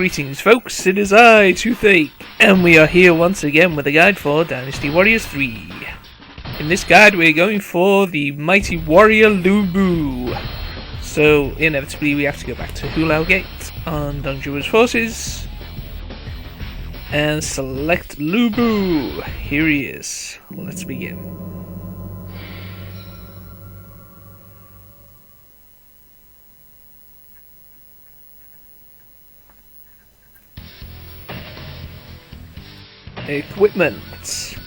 Greetings folks, it is I, Toothache, and we are here once again with a guide for Dynasty Warriors 3. In this guide we're going for the mighty warrior Liu Bei. So inevitably we have to go back to Hulao Gate on Dong Zhuo's forces and select Liu Bei. Here he is. Let's begin. Equipment.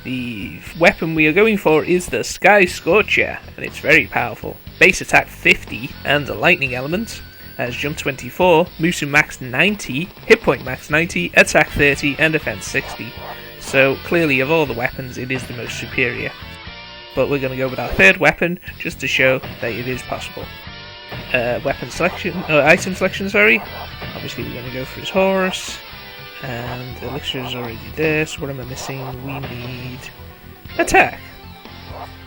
The weapon we are going for is the Sky Scorcher, and it's very powerful. Base attack 50 and a lightning element. Has jump 24, Musou Max 90, hit point max 90, attack 30 and defense 60. So clearly of all the weapons it is the most superior. But we're going to go with our third weapon just to show that it is possible. Item selection, sorry. Obviously we're going to go for his horse. And the elixir is already there, so what am I missing? We need attack.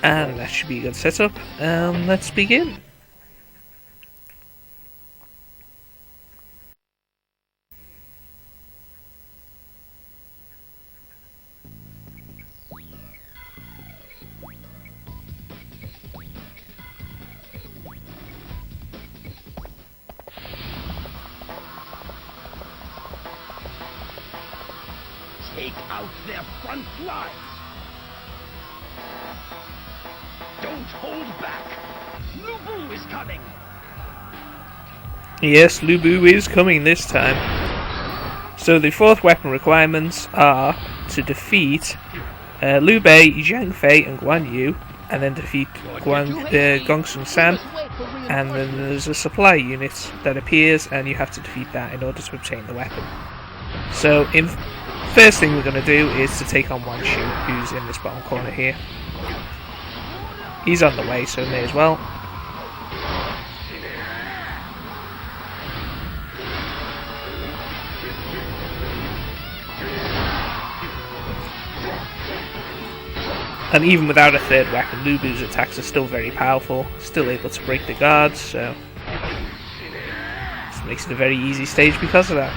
And that should be a good setup. Let's begin. Take out their front lines! Don't hold back! Liu Bei is coming! Yes, Liu Bei is coming this time. So the fourth weapon requirements are to defeat Liu Bei, Zhang Fei and Guan Yu, and then defeat Gongsun San, and then there's a supply unit that appears and you have to defeat that in order to obtain the weapon. So first thing we're going to do is to take on Guan Yu, who's in this bottom corner here. He's on the way, so may as well. And even without a third weapon, Liu Bei's attacks are still very powerful, still able to break the guards, so this makes it a very easy stage because of that.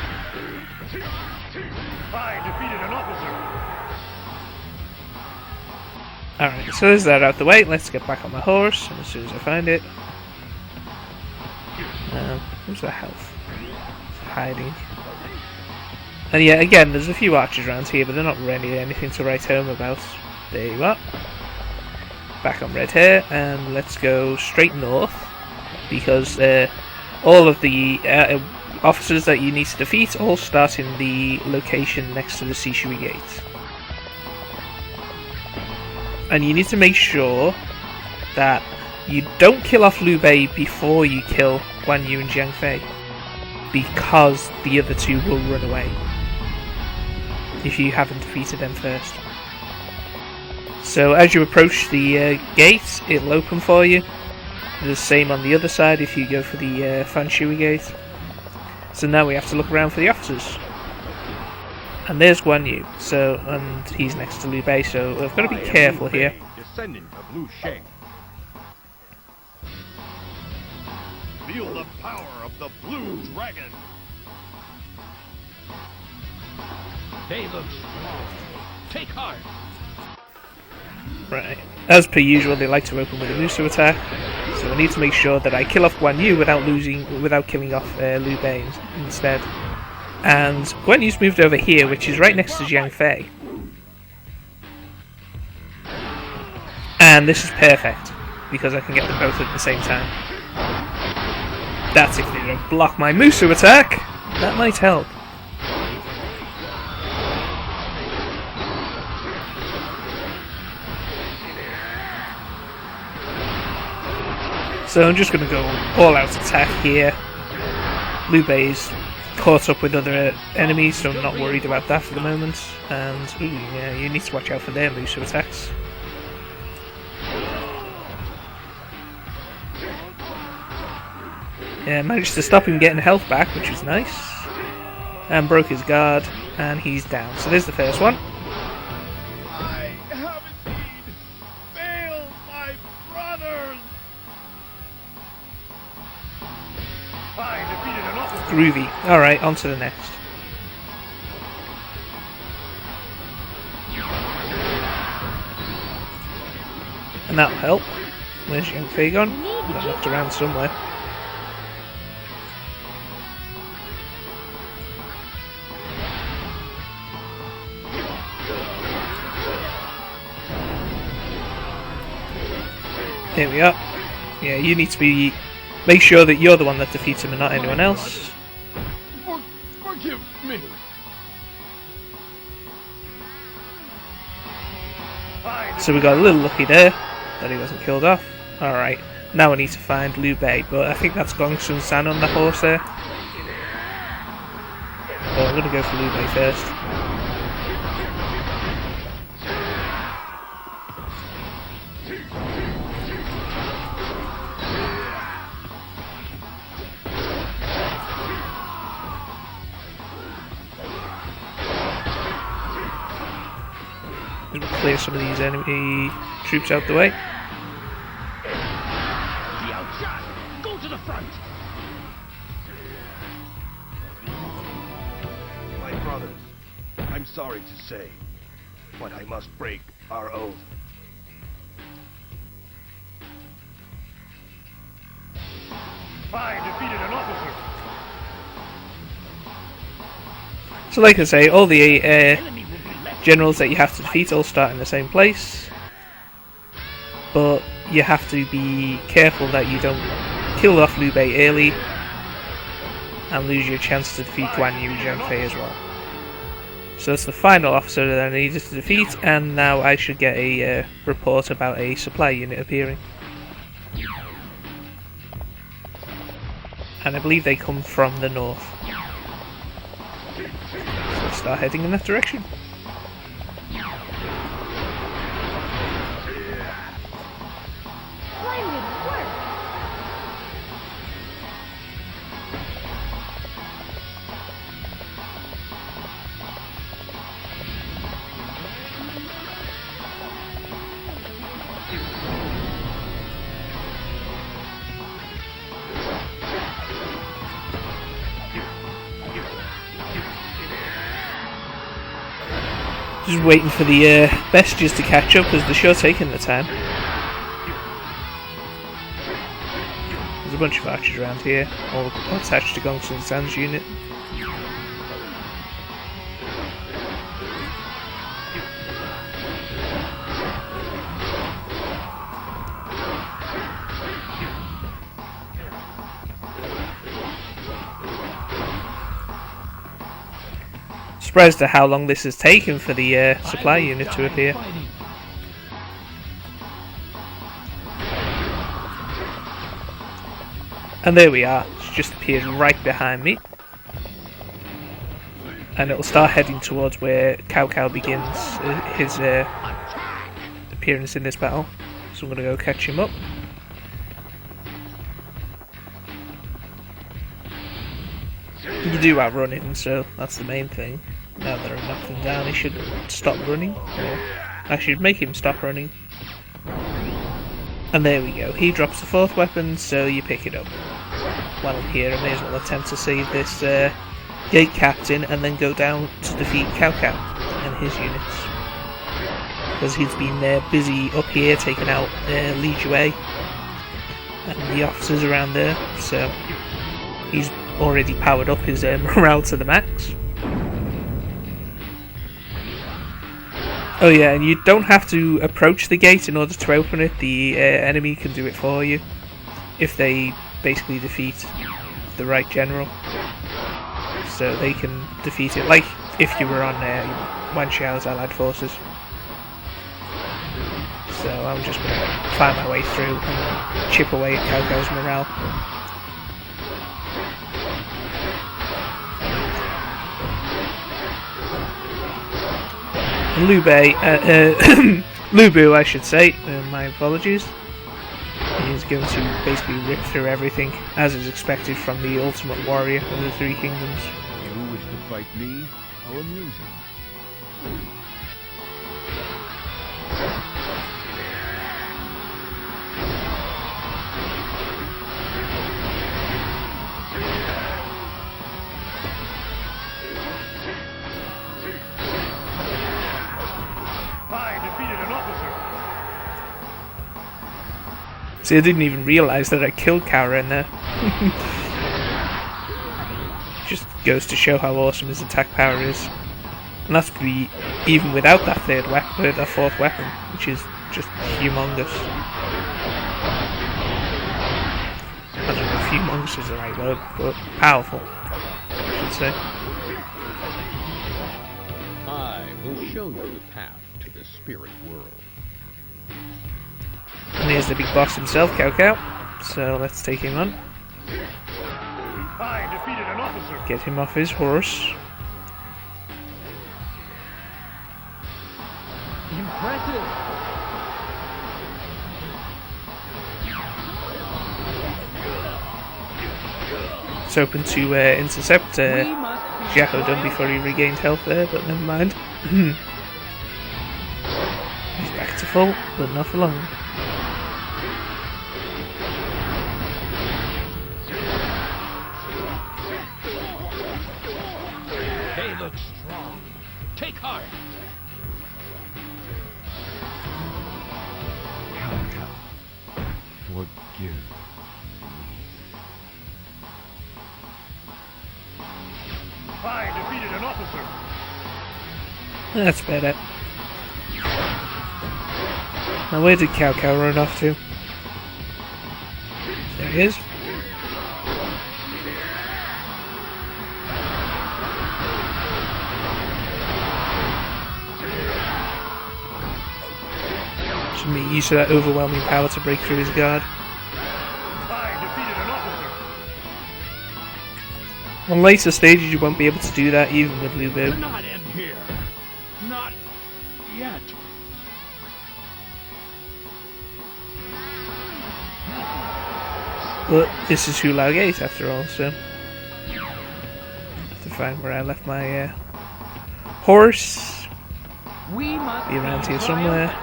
Alright, so there's that out the way. Let's get back on my horse as soon as I find it. Where's the health? It's hiding. And yeah, again, there's a few archers around here, but they're not really anything to write home about. There you are. Back on red here, and let's go straight north, because all of the officers that you need to defeat all start in the location next to the Sishui Gate. And you need to make sure that you don't kill off Liu Bei before you kill Guan Yu and Zhang Fei, because the other two will run away if you haven't defeated them first. So as you approach the gate, it'll open for you. The same on the other side if you go for the Fan Shui Gate. So now we have to look around for the officers. And there's Guan Yu, and he's next to Liu Bei, so I've got to be careful here. Descendant of Liu Sheng. Feel the power of the Blue Dragon. They look strong. Take heart. Right. As per usual, they like to open with a Musou attack, so I need to make sure that I kill off Guan Yu without killing off Liu Bei instead. And Guan Yu's moved over here, which is right next to Zhang Fei. And this is perfect, because I can get them both at the same time. That's if they don't block my Musou attack. That might help. So I'm just going to go all-out attack here. Liu Bei's caught up with other enemies, so I'm not worried about that for the moment. And ooh, yeah, you need to watch out for their Musou attacks. Yeah, managed to stop him getting health back, which was nice. And broke his guard, and he's down. So there's the first one. I have indeed failed my brothers. Groovy. Alright, on to the next. And that'll help. Where's Zhang Fei gone? Got knocked around somewhere. Here we are. Yeah, you need to be... Make sure that you're the one that defeats him and not anyone else. Forgive me. So we got a little lucky there that he wasn't killed off. Alright, now we need to find Liu Bei, but I think that's Gongsun San on the horse there. But I'm going to go for Liu Bei first. Clear some of these enemy troops out the way. The outshot. Go to the front. My brothers, I'm sorry to say, but I must break our oath. I defeated an officer. So like I say, all the generals that you have to defeat all start in the same place, but you have to be careful that you don't kill off Liu Bei early and lose your chance to defeat Guan Yu and Zhang Fei as well. So that's the final officer that I needed to defeat, and now I should get a report about a supply unit appearing. And I believe they come from the north. So let's start heading in that direction. Just waiting for the messages to catch up because they're sure taking the time. There's a bunch of archers around here, all attached to Gongsun San's unit. Surprised at how long this has taken for the supply unit to appear. And there we are, it's just appeared right behind me. And it'll start heading towards where Cao Cao begins his appearance in this battle. So I'm going to go catch him up. You do outrun him, so that's the main thing. Now that I've knocked him down, he should stop running. Or I should make him stop running. And there we go. He drops the fourth weapon, so you pick it up. While I'm here, I may as well attempt to save this gate captain and then go down to defeat Cao Cao and his units. Because he's been busy up here taking out Li Bei and the officers around there, so he's already powered up his morale to the max. Oh yeah, and you don't have to approach the gate in order to open it. The enemy can do it for you if they basically defeat the right general. So they can defeat it like if you were on Wan Xiao's allied forces. So I'm just going to climb my way through and chip away at Cao Cao's morale. Liu Bei, Lu Bu I should say, my apologies. He's going to basically rip through everything, as is expected from the ultimate warrior of the Three Kingdoms. You wish to fight me? How amusing. See, I didn't even realise that I killed Kara in there. Just goes to show how awesome his attack power is. And that's be even without that third weapon, that fourth weapon, which is just humongous. I don't know if humongous is the right word, but powerful, I should say. I will show you the path to the spirit world. And here's the big boss himself, Cao Cao. So let's take him on. I defeated an officer. Get him off his horse. Impressive! It's open to intercept Jiaho done before he regained health there, but never mind. He's back to full, but not for long. They look strong. Take heart! Forgive. I defeated an officer. That's better. Now where did Cao Cao run off to? There he is. Should make use of that overwhelming power to break through his guard. I defeated an officer. On later stages you won't be able to do that even with Liu Bei. Not end here. Not yet. But this is Hulao Gate after all, so I have to find where I left my horse. We must Be around here somewhere.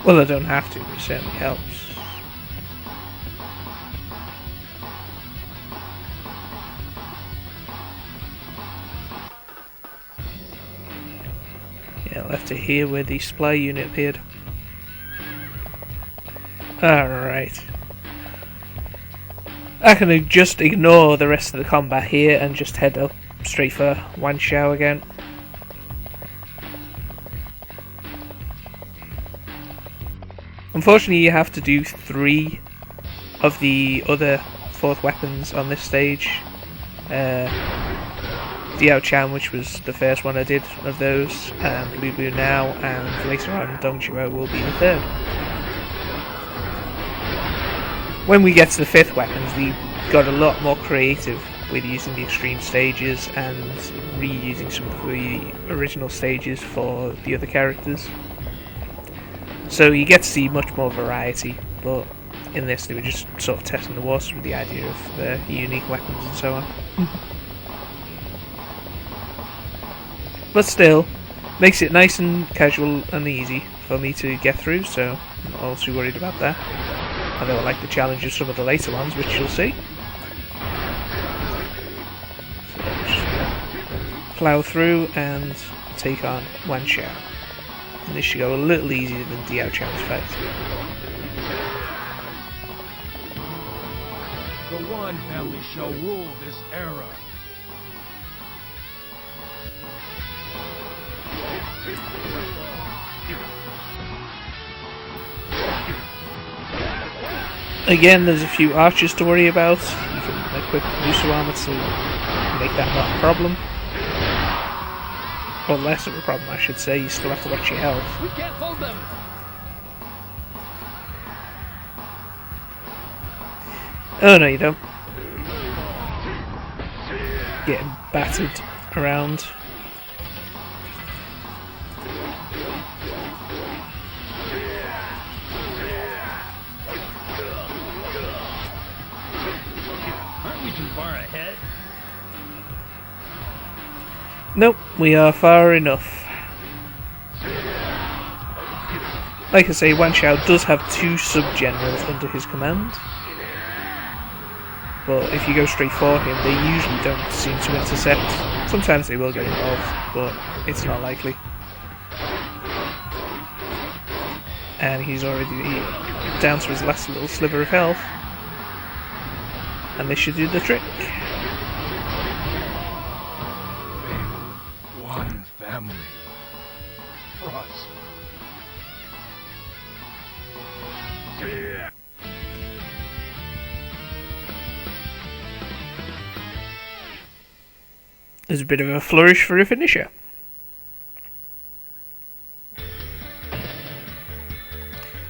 Well, I don't have to, but it certainly helps. Yeah, I'll have to hear where the supply unit appeared. Alright. I can just ignore the rest of the combat here and just head up straight for Wanshao again. Unfortunately, you have to do 3 of the other 4th weapons on this stage. Diao Chan, which was the first one I did of those, and Lu Bu now, and later on Dong Zhuo will be the 3rd. When we get to the 5th weapons, we got a lot more creative with using the extreme stages and reusing some of the original stages for the other characters. So you get to see much more variety, but in this they were just sort of testing the waters with the idea of the unique weapons and so on. But still, makes it nice and casual and easy for me to get through, so I'm not all too worried about that. Although I like the challenge of some of the later ones, which you'll see. So just plough through and take on Wanshao. And this should go a little easier than Diao Chan's fight. The Wan family shall rule this era. Again, there's a few archers to worry about. You can equip Musou Max to make that not a problem. Or less of a problem, I should say. You still have to watch your health. We can't hold them. Oh no, you don't. Getting battered around. Aren't we too far ahead? Nope, we are far enough. Like I say, Wanshao does have 2 sub-generals under his command. But if you go straight for him, they usually don't seem to intercept. Sometimes they will get involved, but it's not likely. and he's already down to his last little sliver of health. And this should do the trick. One family. Trust. Yeah. There's a bit of a flourish for a finisher.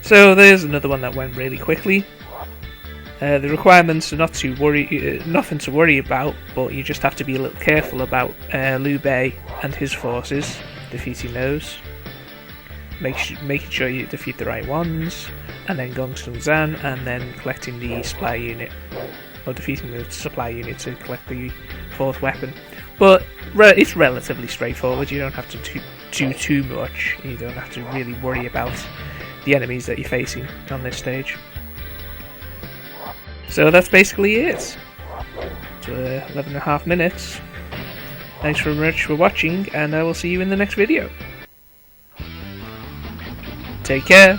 So there's another one that went really quickly. The requirements are nothing to worry about, but you just have to be a little careful about Liu Bei and his forces, defeating those. Making sure you defeat the right ones, and then Gongsun Zan, and then collecting the supply unit, or defeating the supply unit to collect the fourth weapon. But it's relatively straightforward. You don't have to do too much. You don't have to really worry about the enemies that you're facing on this stage. So that's basically it. So 11.5 minutes. Thanks very much for watching, and I will see you in the next video. Take care.